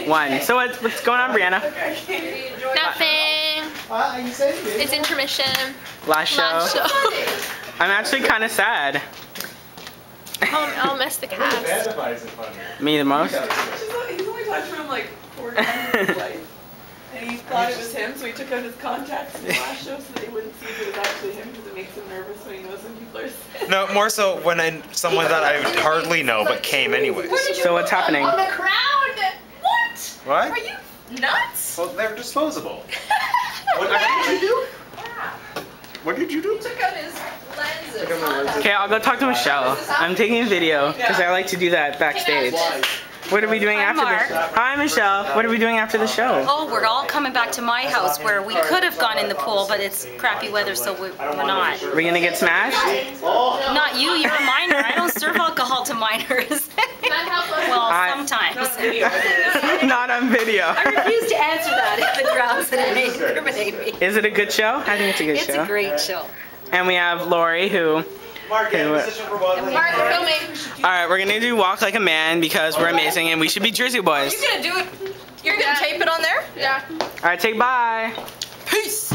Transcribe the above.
1. So what's going on, Brianna? Nothing. It's intermission. Last show. I'm actually kind of sad. I'll miss the cast. Me the most? He's only talked to him like 4 times in his life. And he thought it was him, so he took out his contacts in the last show so that he wouldn't see if it was actually him, because it makes him nervous when he knows when people are sick. No, more so when someone that I hardly know but came anyways. So what's happening? On the crowd! What? What? Are you nuts? Well, they're disposable. What did you do? What did you do? He took out his lenses. Okay, I'll go talk to Michelle. I'm taking a video because I like to do that backstage. What are we doing after the show? Hi, Michelle. What are we doing after the show? Oh, we're all coming back to my house where we could have gone in the pool, but it's crappy weather, so we're not. We're gonna get smashed? Not you, you're a minor. I don't serve alcohol to minors. Well, sometimes. Not on video. I refuse to answer that if the grounds that it may incriminate me. Is it a good show? I think it's a good show. It's a great show. And we have Lori who... Mark, we're filming. Alright, we're gonna do Walk Like a Man because we're amazing and we should be Jersey boys. You're gonna do it? You're gonna tape it on there? Yeah. Alright, take bye. Peace.